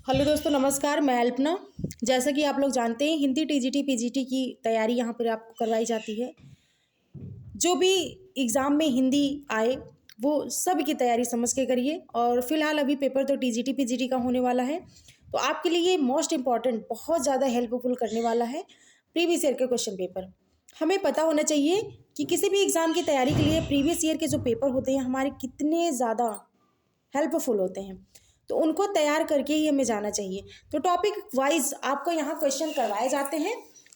Hello दोस्तों, नमस्कार। मैं अल्पना। जैसा कि आप लोग जानते हैं, हिंदी टीजीटी पीजीटी की तैयारी यहाँ पर आपको करवाई जाती है। जो भी एग्ज़ाम में हिंदी आए वो सब की तैयारी समझ के करिए। और फिलहाल अभी पेपर तो टीजीटी पीजीटी का होने वाला है, तो आपके लिए मोस्ट इम्पॉर्टेंट, बहुत ज़्यादा हेल्पफुल करने वाला है प्रीवियस ईयर के क्वेश्चन पेपर। हमें पता होना चाहिए कि किसी भी एग्ज़ाम की तैयारी के लिए प्रीवियस ईयर के जो पेपर होते हैं हमारे कितने ज़्यादा हेल्पफुल होते हैं, तो उनको तैयार करके ही हमें जाना चाहिए। तो टॉपिक वाइज आपको यहाँ क्वेश्चन करवाए जाते हैं।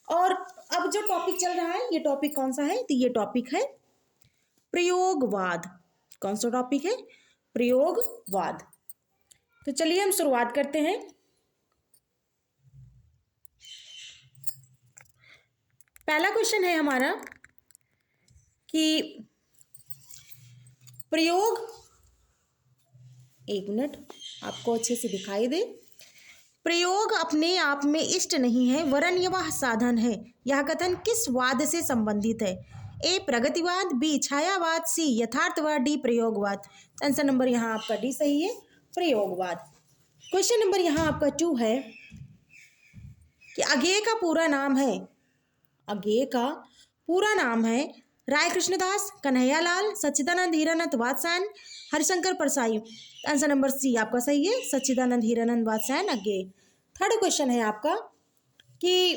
और अब जो टॉपिक चल रहा है, ये टॉपिक कौन सा है? तो ये टॉपिक है प्रयोगवाद। कौन सा टॉपिक है? प्रयोगवाद। तो चलिए हम शुरुआत करते हैं। पहला क्वेश्चन है हमारा कि प्रयोग, एक मिनट आपको अच्छे से दिखाई दे। प्रयोग अपने आप में इष्ट नहीं है, वरन यह साधन है। यह कथन किस वाद से संबंधित है? ए प्रगतिवाद, बी छायावाद, सी यथार्थवाद, डी प्रयोगवाद। आंसर नंबर यहाँ आपका डी सही है, प्रयोगवाद। क्वेश्चन नंबर यहाँ आपका 2 है कि अज्ञेय का पूरा नाम है, अज्ञेय का पूरा नाम है Rai Krishnadas, Kanhaiyalal, Sachchidanand Hiranand Vatsyayan, Harishankar Parsai. Answer number C आपका सही है, सच्चिदानंद हीरानंद वात्स्यायन अज्ञेय। थर्ड क्वेश्चन है आपका कि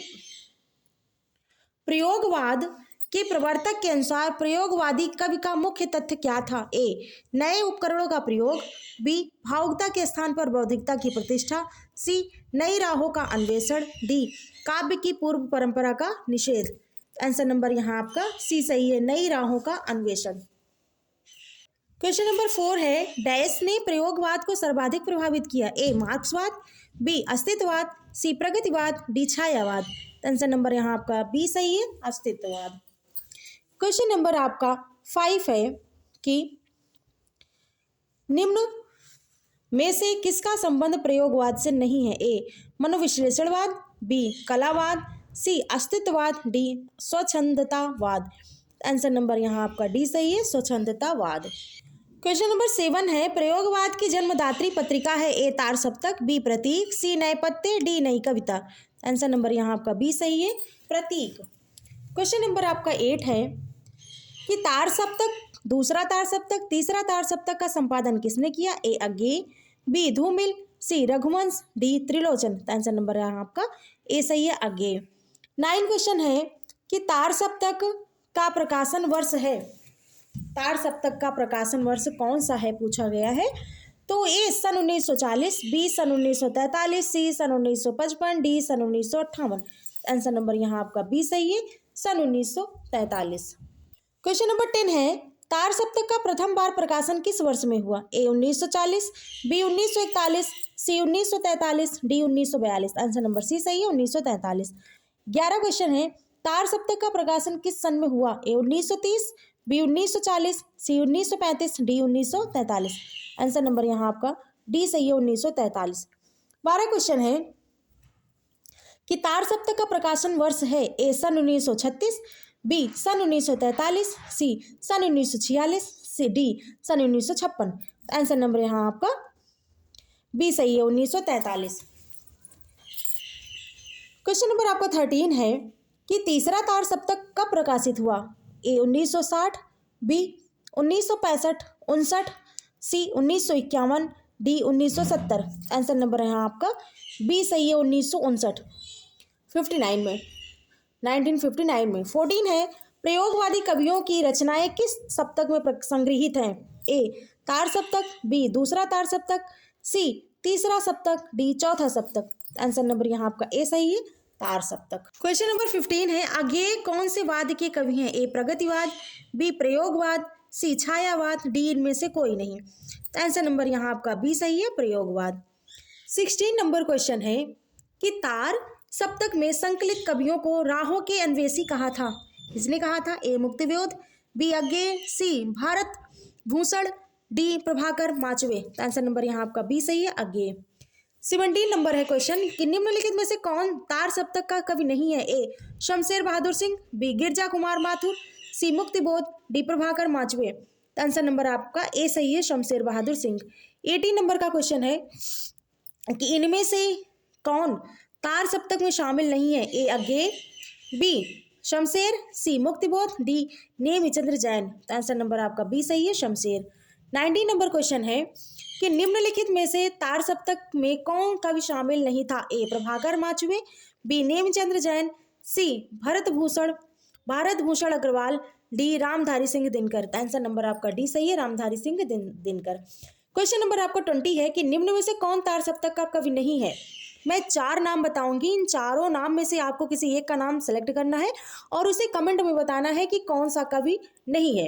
प्रयोगवाद के प्रवर्तक के अनुसार प्रयोगवादी कवि का मुख्य तथ्य क्या था? ए नए उपकरणों का प्रयोग, बी भावुकता के स्थान पर बौद्धिकता की प्रतिष्ठा, सी नई राहों का अन्वेषण, डी काव्य की पूर्व परंपरा का निषेध। आंसर नंबर यहाँ आपका सी सही है, नई राहों का अन्वेषण। क्वेश्चन नंबर 4 है, डैश ने प्रयोगवाद को सर्वाधिक प्रभावित किया? ए मार्क्सवाद, बी अस्तित्ववाद, सी प्रगतिवाद, डी छायावाद। आंसर नंबर यहाँ आपका बी सही है, अस्तित्ववाद। क्वेश्चन नंबर आपका 5 है कि निम्न में से किसका संबंध प्रयोगवाद से नहीं है? ए मनोविश्लेषणवाद, बी कलावाद, सी अस्तित्ववाद, डी स्वच्छंदतावाद। आंसर नंबर यहाँ आपका डी सही है, स्वच्छंदतावाद। क्वेश्चन नंबर 7 है, प्रयोगवाद की जन्मदात्री पत्रिका है? ए तार सप्तक, बी प्रतीक, सी नए पत्ते, डी नई कविता। आंसर नंबर यहाँ आपका बी सही है, प्रतीक। क्वेश्चन नंबर आपका 8 है कि तार सप्तक, दूसरा तार सप्तक, तीसरा तार सप्तक का संपादन किसने किया? ए Agyeya, B Dhoomil, C Raghuvansh, D Trilochan. Answer number यहाँ आपका ए सही है, अज्ञेय। 9 क्वेश्चन है कि तार सप्तक का प्रकाशन वर्ष है, तार सप्तक का प्रकाशन वर्ष कौन सा है पूछा गया है। तो ए सन 1940, बी सन 1943, सी सन 1955, डी सन 1958। आंसर नंबर यहाँ आपका बी सही है, सन 1943। क्वेश्चन नंबर 10 है, तार सप्तक का प्रथम बार प्रकाशन किस वर्ष में हुआ? ए 1940, बी 1941, सी 1943, डी 1942। आंसर नंबर सी सही है, 1943। 11 क्वेश्चन है, तार सप्तक का प्रकाशन किस सन में हुआ? ए 1930, बी 1940, सी 1935, डी 1943। आंसर नंबर यहाँ आपका डी सही है, 1943। 12 क्वेश्चन है कि तार सप्तक का प्रकाशन वर्ष है? ए सन 1936, बी सन 1943, सी सन 1946, सी डी सन 1956। आंसर नंबर यहाँ आपका बी सही है, 1943। क्वेश्चन नंबर आपका 13 है कि तीसरा तार सप्तक कब प्रकाशित हुआ? ए 1960, बी 1965, 59, सी 1951, डी 1970। आंसर नंबर है आपका बी सही है, 1959 में, 1959 में। 14 है, प्रयोगवादी कवियों की रचनाएं किस सप्तक में संग्रहित हैं? ए तार सप्तक, बी दूसरा तार सप्तक, सी तीसरा सप्तक, डी चौथा सप्तक। आंसर नंबर यहाँ आपका ए सही है, तार सप्तक। क्वेश्चन नंबर 15 है, अज्ञेय कौन से वाद के कवि हैं? ए प्रगतिवाद, बी प्रयोगवाद, सी छायावाद, डी इनमें से कोई नहीं। आंसर नंबर यहाँ आपका बी सही है, प्रयोगवाद। 16 नंबर क्वेश्चन है कि तार सप्तक में संकलित कवियों को राहों के अन्वेषी कहा था? किसने कहा था? A Muktibodh, B Agyeya, C Bharat Bhushan, D Prabhakar Machwe. Answer number यहाँ आपका बी सही है, अज्ञेय। 17 नंबर है क्वेश्चन कि निम्नलिखित में से कौन तार सप्तक का कवि नहीं है? A Shamsher Bahadur Singh, B Girija Kumar Mathur, C Muktibodh, D Prabhakar Machwe. Answer number आपका ए सही है, शमशेर बहादुर सिंह। 18 नंबर का क्वेश्चन है कि इनमें से कौन तार सप्तक में शामिल नहीं है? ए अज्ञेय, बी शमशेर, सी मुक्तिबोध, डी नेमिचंद्र जैन। तो आंसर नंबर आपका बी सही है, शमशेर। 19 नंबर क्वेश्चन है कि निम्नलिखित में से तार सप्तक में कौन कवि शामिल नहीं था? A Prabhakar Machwe, B Nemichandra Jain, C Bharat Bhushan Agrawal, D Ramdhari Singh Dinkar. Answer number आपका डी सही है, रामधारी सिंह दिनकर। क्वेश्चन नंबर आपका 20 है कि निम्न में से कौन तार सप्तक का कवि नहीं है? मैं 4 नाम बताऊंगी, इन चारों नाम में से आपको किसी एक का नाम सेलेक्ट करना है और उसे कमेंट में बताना है कि कौन सा कवि नहीं है।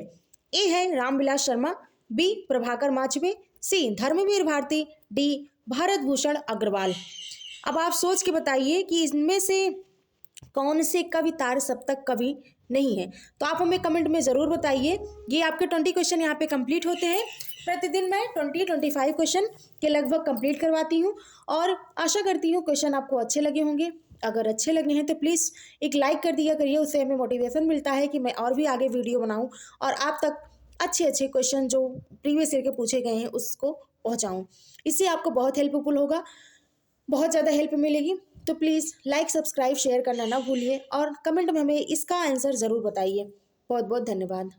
ए है रामविलास शर्मा, बी प्रभाकर माचवे, सी धर्मवीर भारती, डी भारत भूषण अग्रवाल। अब आप सोच के बताइए कि इनमें से कौन से कवि तार सप्तक कवि नहीं है। तो आप हमें कमेंट में ज़रूर बताइए। ये आपके 20 क्वेश्चन यहाँ पे कंप्लीट होते हैं। प्रतिदिन मैं 20-25 क्वेश्चन के लगभग कंप्लीट करवाती हूँ और आशा करती हूँ क्वेश्चन आपको अच्छे लगे होंगे। अगर अच्छे लगे हैं तो प्लीज़ एक लाइक कर दिया करिए, उससे हमें मोटिवेशन मिलता है कि मैं और भी आगे वीडियो बनाऊँ और आप तक अच्छे अच्छे क्वेश्चन जो प्रीवियस ईयर के पूछे गए हैं उसको पहुँचाऊँ। इससे आपको बहुत हेल्पफुल होगा, बहुत ज़्यादा हेल्प मिलेगी। तो प्लीज़ लाइक, सब्सक्राइब, शेयर करना ना भूलिए और कमेंट में हमें इसका आंसर ज़रूर बताइए। बहुत बहुत धन्यवाद।